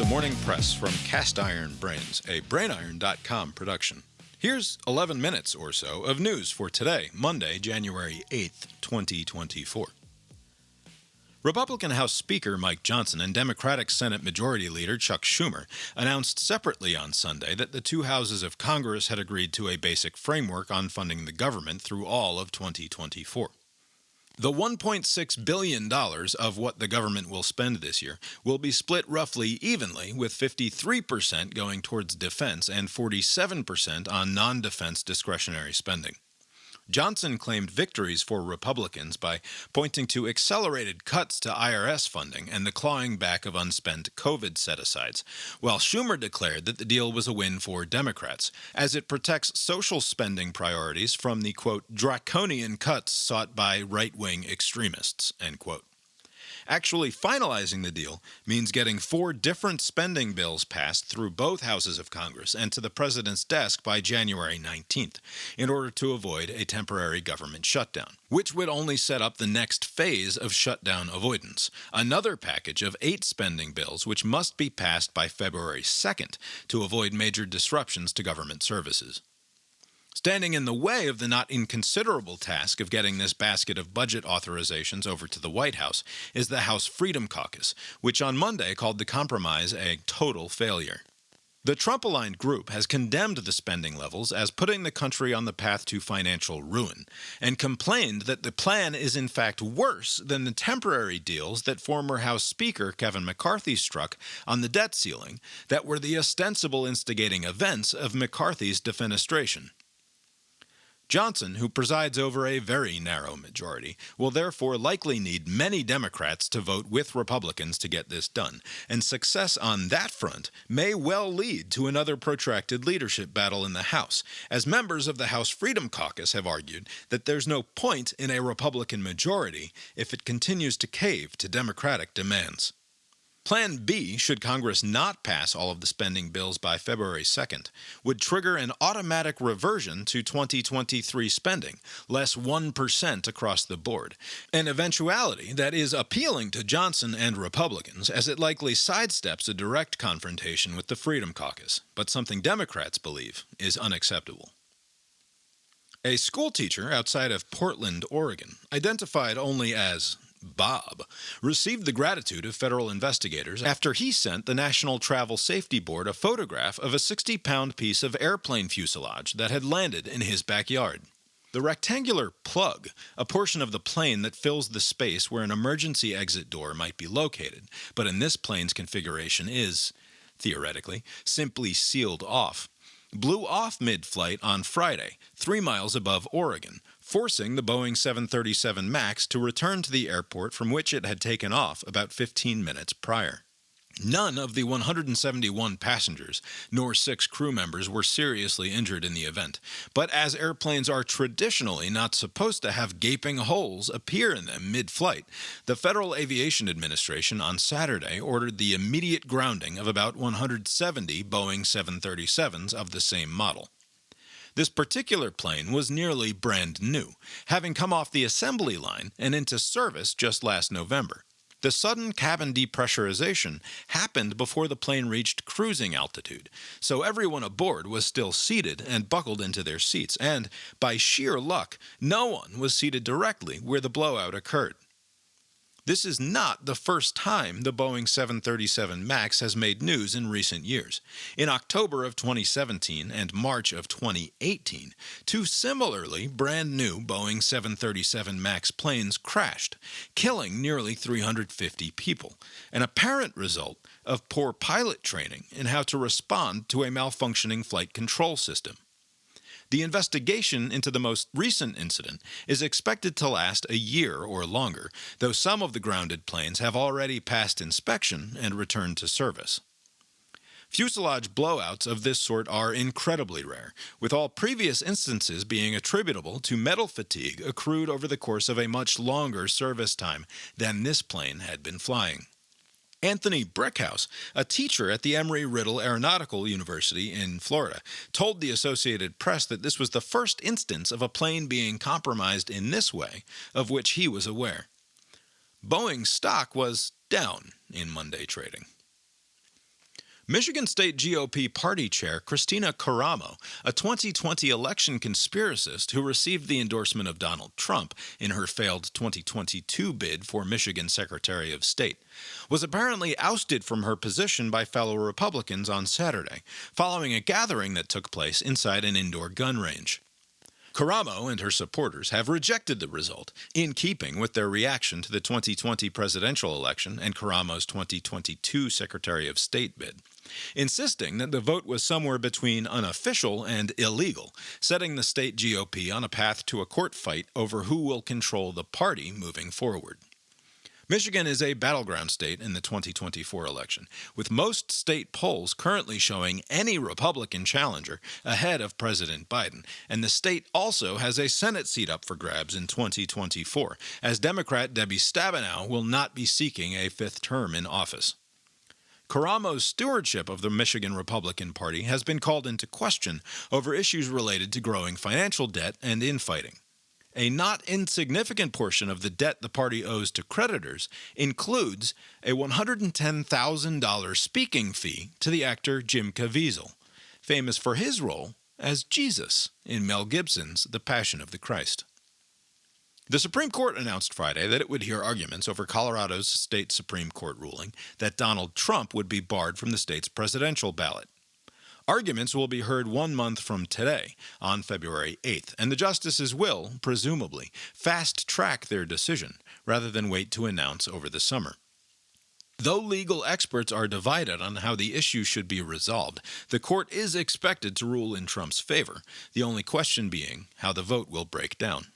Morning Press from Cast Iron Brains, a brainiron.com production. Here's 11 minutes or so of news for today, Monday, January 8th, 2024. Republican House Speaker Mike Johnson and Democratic Senate Majority Leader Chuck Schumer announced separately on Sunday that the two houses of Congress had agreed to a basic framework on funding the government through all of 2024. The $1.6 billion of what the government will spend this year will be split roughly evenly, with 53% going towards defense and 47% on non-defense discretionary spending. Johnson claimed victories for Republicans by pointing to accelerated cuts to IRS funding and the clawing back of unspent COVID set-asides, while Schumer declared that the deal was a win for Democrats, as it protects social spending priorities from the, quote, draconian cuts sought by right-wing extremists, end quote. Actually finalizing the deal means getting 4 different spending bills passed through both houses of Congress and to the president's desk by January 19th, in order to avoid a temporary government shutdown, which would only set up the next phase of shutdown avoidance, another package of 8 spending bills which must be passed by February 2nd to avoid major disruptions to government services. Standing in the way of the not inconsiderable task of getting this basket of budget authorizations over to the White House is the House Freedom Caucus, which on Monday called the compromise a total failure. The Trump-aligned group has condemned the spending levels as putting the country on the path to financial ruin, and complained that the plan is in fact worse than the temporary deals that former House Speaker Kevin McCarthy struck on the debt ceiling that were the ostensible instigating events of McCarthy's defenestration. Johnson, who presides over a very narrow majority, will therefore likely need many Democrats to vote with Republicans to get this done, and success on that front may well lead to another protracted leadership battle in the House, as members of the House Freedom Caucus have argued that there's no point in a Republican majority if it continues to cave to Democratic demands. Plan B, should Congress not pass all of the spending bills by February 2nd, would trigger an automatic reversion to 2023 spending, less 1% across the board, an eventuality that is appealing to Johnson and Republicans, as it likely sidesteps a direct confrontation with the Freedom Caucus, but something Democrats believe is unacceptable. A schoolteacher outside of Portland, Oregon, identified only as Bob, received the gratitude of federal investigators after he sent the National Travel Safety Board a photograph of a 60-pound piece of airplane fuselage that had landed in his backyard. The rectangular plug, a portion of the plane that fills the space where an emergency exit door might be located, but in this plane's configuration is, theoretically, simply sealed off, blew off mid-flight on Friday, 3 miles above Oregon, forcing the Boeing 737 MAX to return to the airport from which it had taken off about 15 minutes prior. None of the 171 passengers, nor 6 crew members, were seriously injured in the event, but as airplanes are traditionally not supposed to have gaping holes appear in them mid-flight, the Federal Aviation Administration on Saturday ordered the immediate grounding of about 170 Boeing 737s of the same model. This particular plane was nearly brand new, having come off the assembly line and into service just last November. The sudden cabin depressurization happened before the plane reached cruising altitude, so everyone aboard was still seated and buckled into their seats, and, by sheer luck, no one was seated directly where the blowout occurred. This is not the first time the Boeing 737 MAX has made news in recent years. In October of 2017 and March of 2018, 2 similarly brand new Boeing 737 MAX planes crashed, killing nearly 350 people, an apparent result of poor pilot training in how to respond to a malfunctioning flight control system. The investigation into the most recent incident is expected to last a year or longer, though some of the grounded planes have already passed inspection and returned to service. Fuselage blowouts of this sort are incredibly rare, with all previous instances being attributable to metal fatigue accrued over the course of a much longer service time than this plane had been flying. Anthony Brickhouse, a teacher at the Embry-Riddle Aeronautical University in Florida, told the Associated Press that this was the first instance of a plane being compromised in this way of which he was aware. Boeing's stock was down in Monday trading. Michigan State GOP party chair Christina Caramo, a 2020 election conspiracist who received the endorsement of Donald Trump in her failed 2022 bid for Michigan Secretary of State, was apparently ousted from her position by fellow Republicans on Saturday, following a gathering that took place inside an indoor gun range. Caramo and her supporters have rejected the result, in keeping with their reaction to the 2020 presidential election and Caramo's 2022 Secretary of State bid, insisting that the vote was somewhere between unofficial and illegal, setting the state GOP on a path to a court fight over who will control the party moving forward. Michigan is a battleground state in the 2024 election, with most state polls currently showing any Republican challenger ahead of President Biden, and the state also has a Senate seat up for grabs in 2024, as Democrat Debbie Stabenow will not be seeking a fifth term in office. Caramo's stewardship of the Michigan Republican Party has been called into question over issues related to growing financial debt and infighting. A not insignificant portion of the debt the party owes to creditors includes a $110,000 speaking fee to the actor Jim Caviezel, famous for his role as Jesus in Mel Gibson's The Passion of the Christ. The Supreme Court announced Friday that it would hear arguments over Colorado's state Supreme Court ruling that Donald Trump would be barred from the state's presidential ballot. Arguments will be heard 1 month from today, on February 8th, and the justices will, presumably, fast-track their decision, rather than wait to announce over the summer. Though legal experts are divided on how the issue should be resolved, the court is expected to rule in Trump's favor, the only question being how the vote will break down.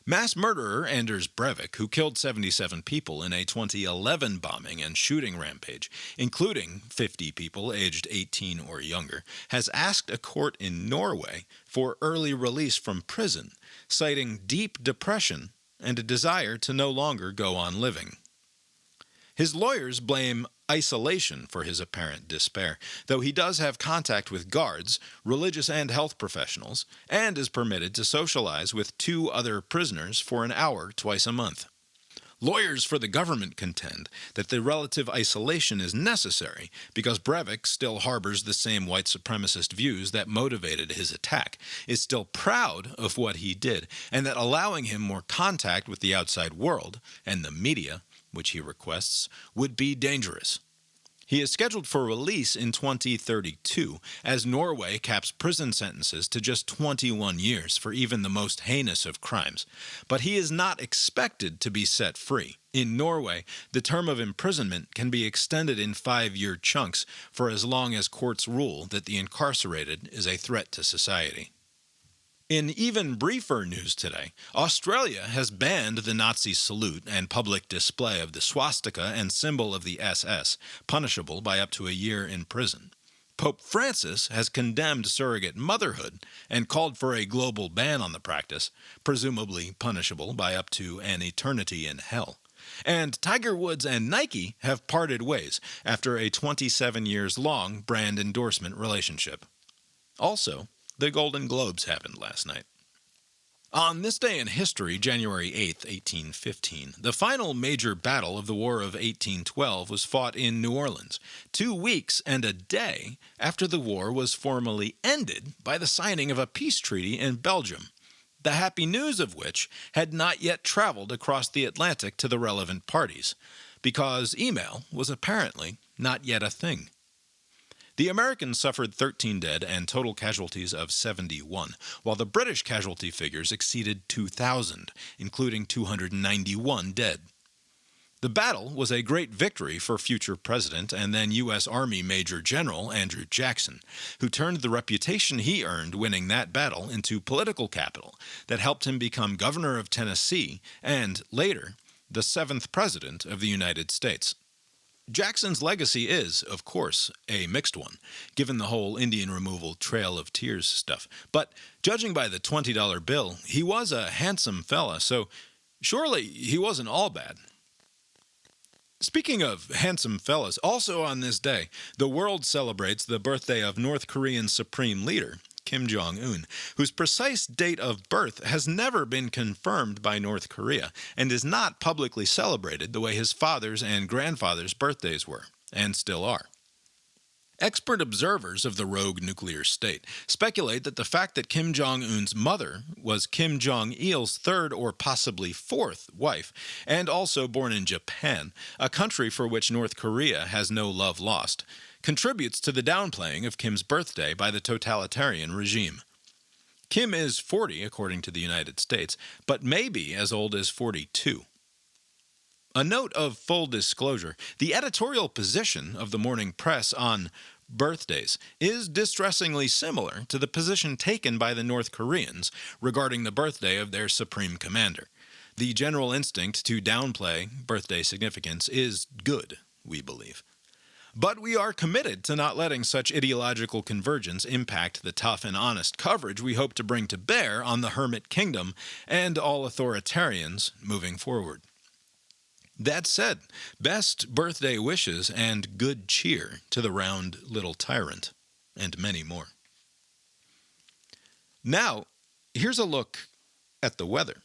Mass murderer Anders Breivik, who killed 77 people in a 2011 bombing and shooting rampage, including 50 people aged 18 or younger, has asked a court in Norway for early release from prison, citing deep depression and a desire to no longer go on living. His lawyers blame isolation for his apparent despair, though he does have contact with guards, religious and health professionals, and is permitted to socialize with 2 other prisoners for an hour twice a month. Lawyers for the government contend that the relative isolation is necessary because Breivik still harbors the same white supremacist views that motivated his attack, is still proud of what he did, and that allowing him more contact with the outside world and the media, which he requests, would be dangerous. He is scheduled for release in 2032, as Norway caps prison sentences to just 21 years for even the most heinous of crimes. But he is not expected to be set free. In Norway, the term of imprisonment can be extended in 5-year chunks for as long as courts rule that the incarcerated is a threat to society. In even briefer news today, Australia has banned the Nazi salute and public display of the swastika and symbol of the SS, punishable by up to a year in prison. Pope Francis has condemned surrogate motherhood and called for a global ban on the practice, presumably punishable by up to an eternity in hell. And Tiger Woods and Nike have parted ways after a 27 years long brand endorsement relationship. Also, the Golden Globes happened last night. On this day in history, January 8, 1815, the final major battle of the War of 1812 was fought in New Orleans, 2 weeks and a day after the war was formally ended by the signing of a peace treaty in Belgium, the happy news of which had not yet traveled across the Atlantic to the relevant parties, because email was apparently not yet a thing. The Americans suffered 13 dead and total casualties of 71, while the British casualty figures exceeded 2,000, including 291 dead. The battle was a great victory for future President and then U.S. Army Major General Andrew Jackson, who turned the reputation he earned winning that battle into political capital that helped him become governor of Tennessee and, later, the 7th President of the United States. Jackson's legacy is, of course, a mixed one, given the whole Indian removal Trail of Tears stuff. But judging by the $20 bill, he was a handsome fella, so surely he wasn't all bad. Speaking of handsome fellas, also on this day, the world celebrates the birthday of North Korean Supreme Leader Kim Jong-un, whose precise date of birth has never been confirmed by North Korea and is not publicly celebrated the way his father's and grandfather's birthdays were, and still are. Expert observers of the rogue nuclear state speculate that the fact that Kim Jong-un's mother was Kim Jong-il's third or possibly fourth wife, and also born in Japan, a country for which North Korea has no love lost, contributes to the downplaying of Kim's birthday by the totalitarian regime. Kim is 40, according to the United States, but may be as old as 42. A note of full disclosure, the editorial position of the Morning Press on birthdays is distressingly similar to the position taken by the North Koreans regarding the birthday of their supreme commander. The general instinct to downplay birthday significance is good, we believe. But we are committed to not letting such ideological convergence impact the tough and honest coverage we hope to bring to bear on the Hermit Kingdom and all authoritarians moving forward. That said, best birthday wishes and good cheer to the round little tyrant, and many more. Now, here's a look at the weather.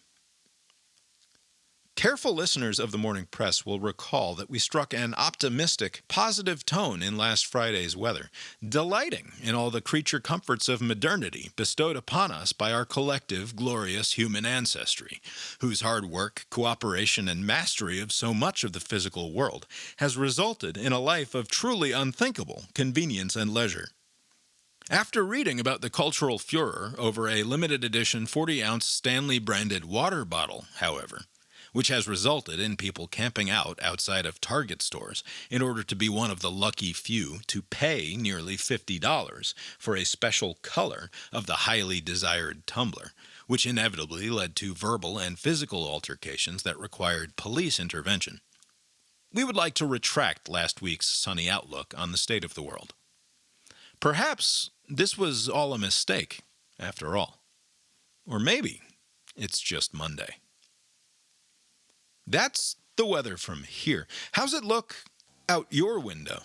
Careful listeners of the Morning Press will recall that we struck an optimistic, positive tone in last Friday's weather, delighting in all the creature comforts of modernity bestowed upon us by our collective, glorious human ancestry, whose hard work, cooperation, and mastery of so much of the physical world has resulted in a life of truly unthinkable convenience and leisure. After reading about the cultural furor over a limited edition 40-ounce Stanley-branded water bottle, however, which has resulted in people camping out outside of Target stores in order to be one of the lucky few to pay nearly $50 for a special color of the highly desired tumbler, which inevitably led to verbal and physical altercations that required police intervention. We would like to retract last week's sunny outlook on the state of the world. Perhaps this was all a mistake, after all. Or maybe it's just Monday. That's the weather from here. How's it look out your window?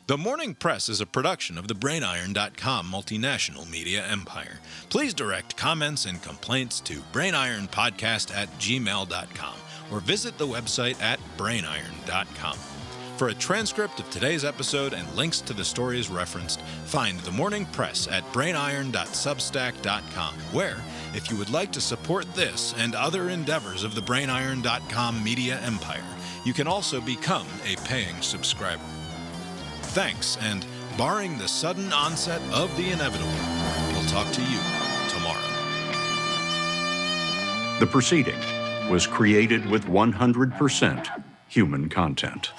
The Morning Press is a production of the BrainIron.com multinational media empire. Please direct comments and complaints to brainironpodcast@gmail.com or visit the website at brainiron.com. For a transcript of today's episode and links to the stories referenced, find The Morning Press at brainiron.substack.com, where, if you would like to support this and other endeavors of the brainiron.com media empire, you can also become a paying subscriber. Thanks, and barring the sudden onset of the inevitable, we'll talk to you tomorrow. The proceeding was created with 100% human content.